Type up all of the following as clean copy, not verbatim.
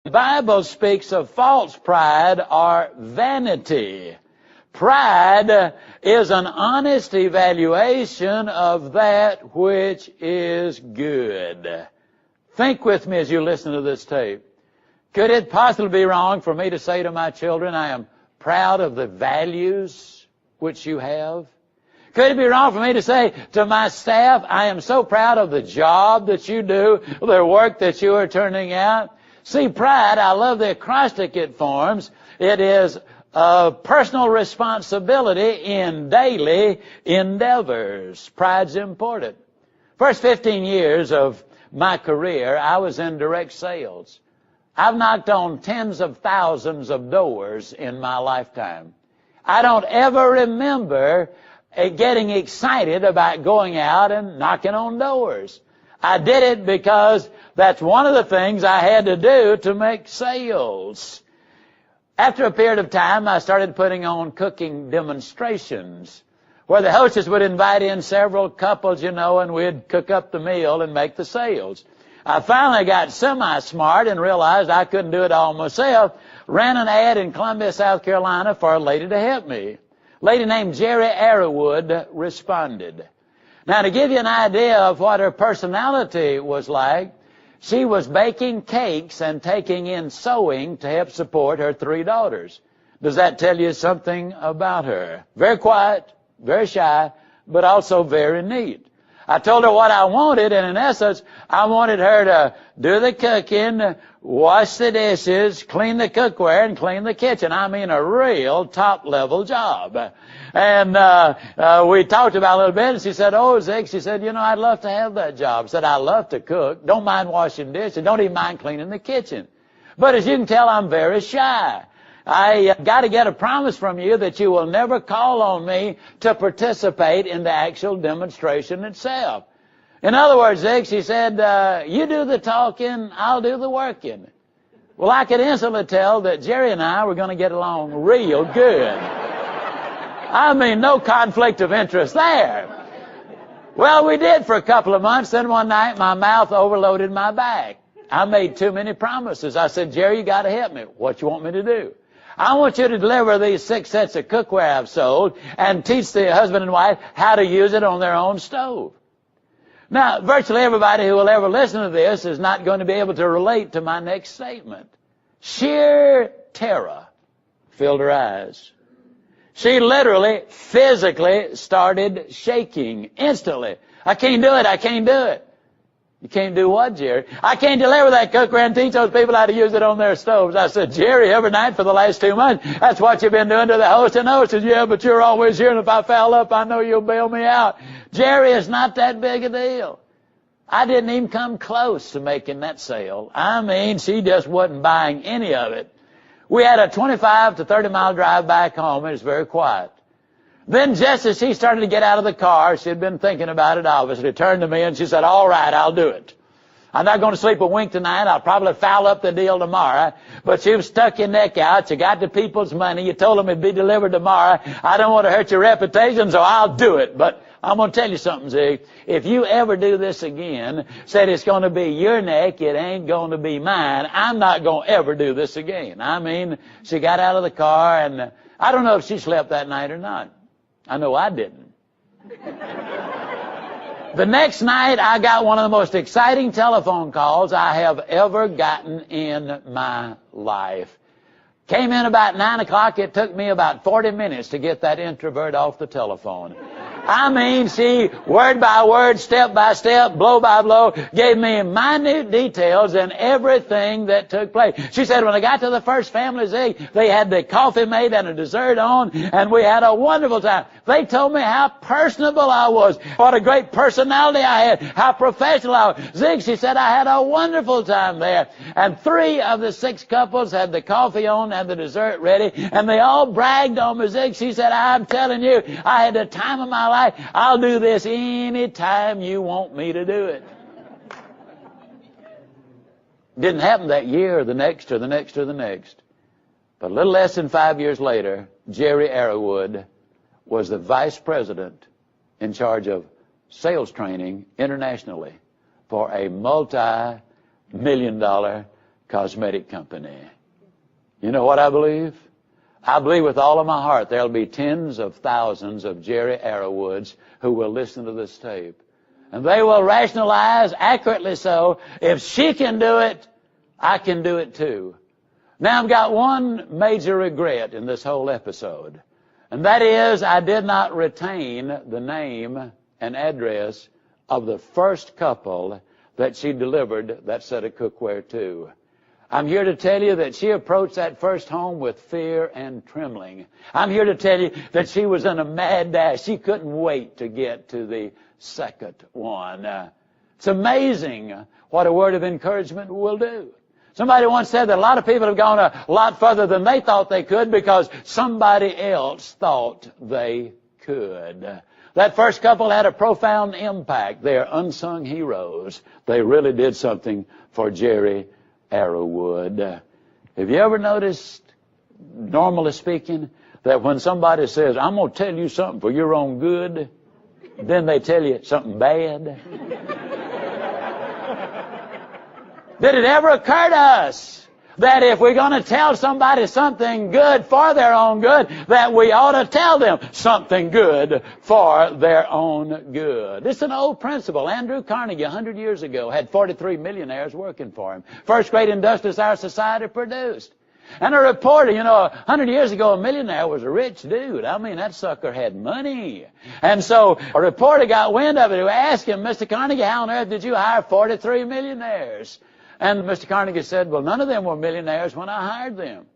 The Bible speaks of false pride or vanity. Pride is an honest evaluation of that which is good. Think with me as you listen to this tape. Could it possibly be wrong for me to say to my children, I am proud of the values which you have? Could it be wrong for me to say to my staff, I am so proud of the job that you do, the work that you are turning out? See, pride, I love the acrostic it forms. It is a personal responsibility in daily endeavors. Pride's important. First 15 years of my career, I was in direct sales. I've knocked on tens of thousands of doors in my lifetime. I don't ever remember getting excited about going out and knocking on doors. I did it because that's one of the things I had to do to make sales. After a period of time, I started putting on cooking demonstrations where the hostess would invite in several couples, and we'd cook up the meal and make the sales. I finally got semi-smart and realized I couldn't do it all myself. Ran an ad in Columbia, South Carolina for a lady to help me. A lady named Jerry Arrowwood responded. Now, to give you an idea of what her personality was like, she was baking cakes and taking in sewing to help support her 3 daughters. Does that tell you something about her? Very quiet, very shy, but also very neat. I told her what I wanted, and in essence, I wanted her to do the cooking, wash the dishes, clean the cookware, and clean the kitchen. I mean, a real top-level job. And we talked about it a little bit, and she said, oh, Zig, she said, I'd love to have that job. I said, I love to cook, don't mind washing dishes, don't even mind cleaning the kitchen. But as you can tell, I'm very shy. I got to get a promise from you that you will never call on me to participate in the actual demonstration itself. In other words, Zig, she said, you do the talking, I'll do the working. Well, I could instantly tell that Jerry and I were going to get along real good. I mean, no conflict of interest there. Well, we did for a couple of months. Then one night, my mouth overloaded my back. I made too many promises. I said, Jerry, you got to help me. What you want me to do? I want you to deliver these 6 sets of cookware I've sold and teach the husband and wife how to use it on their own stove. Now, virtually everybody who will ever listen to this is not going to be able to relate to my next statement. Sheer terror filled her eyes. She literally, physically started shaking instantly. I can't do it. I can't do it. You can't do what, Jerry? I can't deliver that cookware and teach those people how to use it on their stoves. I said, Jerry, every night for the last 2 months, that's what you've been doing to the host and hostess. Yeah, but you're always here, and if I foul up, I know you'll bail me out. Jerry, it's not that big a deal. I didn't even come close to making that sale. I mean, she just wasn't buying any of it. We had a 25 to 30-mile drive back home, and it was very quiet. Then just as she started to get out of the car, she had been thinking about it, obviously, turned to me and she said, all right, I'll do it. I'm not going to sleep a wink tonight. I'll probably foul up the deal tomorrow. But you've stuck your neck out. You got the people's money. You told them it'd be delivered tomorrow. I don't want to hurt your reputation, so I'll do it. But I'm going to tell you something, Zig. If you ever do this again, said it's going to be your neck, it ain't going to be mine, I'm not going to ever do this again. I mean, she got out of the car, and I don't know if she slept that night or not. I know I didn't. The next night, I got one of the most exciting telephone calls I have ever gotten in my life. Came in about 9 o'clock. It took me about 40 minutes to get that introvert off the telephone. I mean, she, word by word, step by step, blow by blow, gave me minute details and everything that took place. She said, when I got to the first family, Zig, they had the coffee made and a dessert on, and we had a wonderful time. They told me how personable I was, what a great personality I had, how professional I was. Zig, she said, I had a wonderful time there. And 3 of the 6 couples had the coffee on and the dessert ready, and they all bragged on me, Zig. She said, I'm telling you, I had the time of my life. I'll do this any time you want me to do it. Didn't happen that year or the next or the next or the next. But a little less than 5 years later, Jerry Arrowwood was the vice president in charge of sales training internationally for a multi-million-dollar cosmetic company. You know what I believe? I believe with all of my heart there'll be tens of thousands of Jerry Arrowwoods who will listen to this tape. And they will rationalize, accurately so, if she can do it, I can do it too. Now I've got one major regret in this whole episode. And that is I did not retain the name and address of the first couple that she delivered that set of cookware to. I'm here to tell you that she approached that first home with fear and trembling. I'm here to tell you that she was in a mad dash. She couldn't wait to get to the second one. It's amazing what a word of encouragement will do. Somebody once said that a lot of people have gone a lot further than they thought they could because somebody else thought they could. That first couple had a profound impact. They're unsung heroes. They really did something for Jerry Arrowwood. Have you ever noticed, normally speaking, that when somebody says, I'm going to tell you something for your own good, then they tell you something bad? Did it ever occur to us that if we're going to tell somebody something good for their own good, that we ought to tell them something good for their own good? It's an old principle. Andrew Carnegie, 100 years ago, had 43 millionaires working for him. First great industrialist our society produced. And a reporter, 100 years ago, a millionaire was a rich dude. I mean, that sucker had money. And so a reporter got wind of it, who asked him, Mr. Carnegie, how on earth did you hire 43 millionaires? And Mr. Carnegie said, well, none of them were millionaires when I hired them.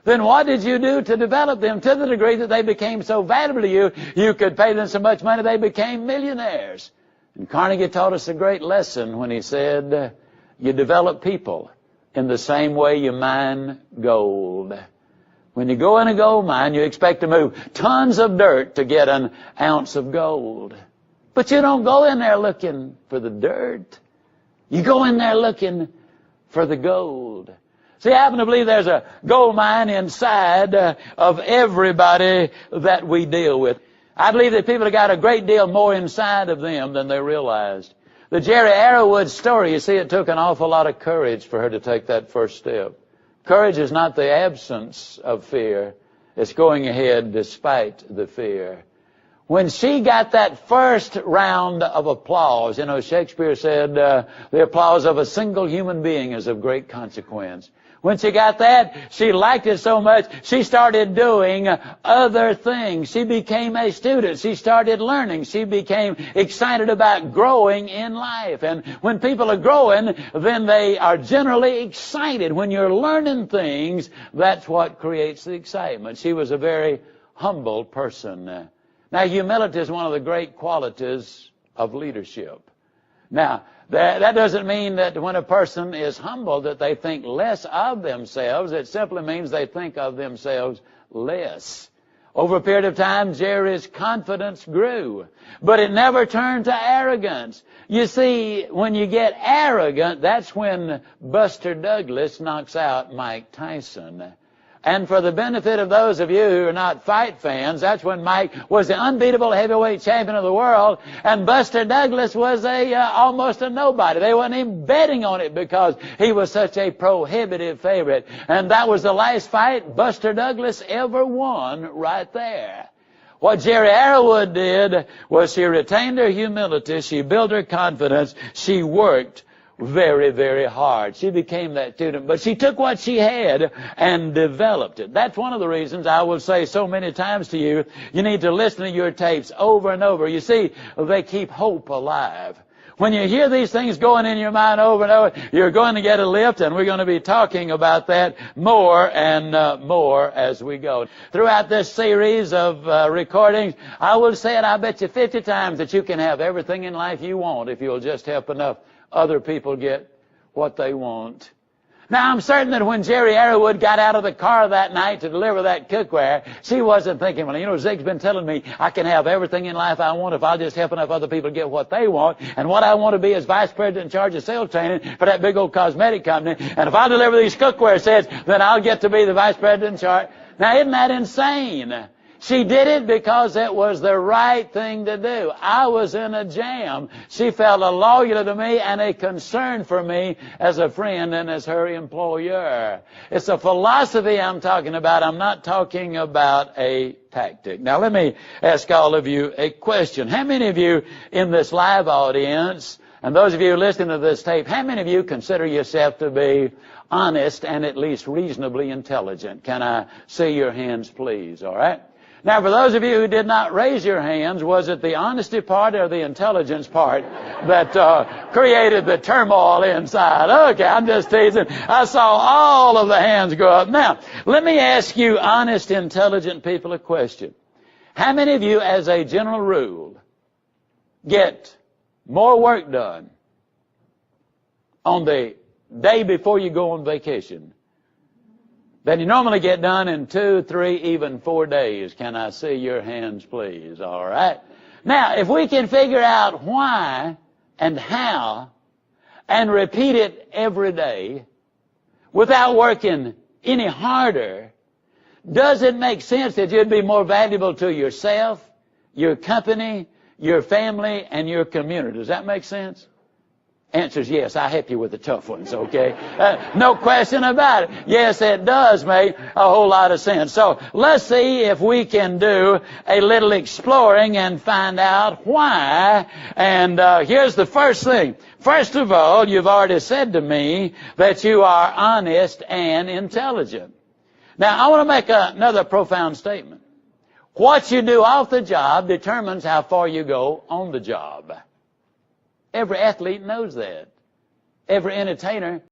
Then what did you do to develop them to the degree that they became so valuable to you, you could pay them so much money they became millionaires? And Carnegie taught us a great lesson when he said, you develop people in the same way you mine gold. When you go in a gold mine, you expect to move tons of dirt to get an ounce of gold. But you don't go in there looking for the dirt. You go in there looking for the gold. See, I happen to believe there's a gold mine inside of everybody that we deal with. I believe that people have got a great deal more inside of them than they realized. The Jerry Arrowwood story, you see, it took an awful lot of courage for her to take that first step. Courage is not the absence of fear. It's going ahead despite the fear. When she got that first round of applause, Shakespeare said, the applause of a single human being is of great consequence. When she got that, she liked it so much, she started doing other things. She became a student. She started learning. She became excited about growing in life. And when people are growing, then they are generally excited. When you're learning things, that's what creates the excitement. She was a very humble person. Now, humility is one of the great qualities of leadership. Now, that doesn't mean that when a person is humble that they think less of themselves. It simply means they think of themselves less. Over a period of time, Jerry's confidence grew, but it never turned to arrogance. You see, when you get arrogant, that's when Buster Douglas knocks out Mike Tyson. And for the benefit of those of you who are not fight fans, that's when Mike was the unbeatable heavyweight champion of the world, and Buster Douglas was almost a nobody. They weren't even betting on it because he was such a prohibitive favorite. And that was the last fight Buster Douglas ever won right there. What Jerry Arrowwood did was she retained her humility, she built her confidence, she worked very, very hard. She became that student, but she took what she had and developed it. That's one of the reasons I will say so many times to you, you need to listen to your tapes over and over. You see, they keep hope alive. When you hear these things going in your mind over and over, you're going to get a lift, and we're going to be talking about that more and more as we go. Throughout this series of recordings, I will say it, I bet you 50 times, that you can have everything in life you want if you'll just help enough other people get what they want. Now, I'm certain that when Jerry Arrowwood got out of the car that night to deliver that cookware, she wasn't thinking, well, Zig's been telling me I can have everything in life I want if I'll just help enough other people get what they want. And what I want to be is vice president in charge of sales training for that big old cosmetic company. And if I deliver these cookware sets, then I'll get to be the vice president in charge. Now, isn't that insane? She did it because it was the right thing to do. I was in a jam. She felt a loyalty to me and a concern for me as a friend and as her employer. It's a philosophy I'm talking about. I'm not talking about a tactic. Now let me ask all of you a question. How many of you in this live audience, and those of you listening to this tape, how many of you consider yourself to be honest and at least reasonably intelligent? Can I see your hands, please? All right? Now, for those of you who did not raise your hands, was it the honesty part or the intelligence part that created the turmoil inside? Okay, I'm just teasing. I saw all of the hands go up. Now, let me ask you honest, intelligent people a question. How many of you, as a general rule, get more work done on the day before you go on vacation than you normally get done in 2, 3, even 4 days? Can I see your hands, please? All right. Now, if we can figure out why and how and repeat it every day without working any harder, does it make sense that you'd be more valuable to yourself, your company, your family, and your community? Does that make sense? Answer is yes. I help you with the tough ones, okay? No question about it. Yes, it does make a whole lot of sense. So let's see if we can do a little exploring and find out why. And here's the first thing. First of all, you've already said to me that you are honest and intelligent. Now, I want to make another profound statement. What you do off the job determines how far you go on the job. Every athlete knows that. Every entertainer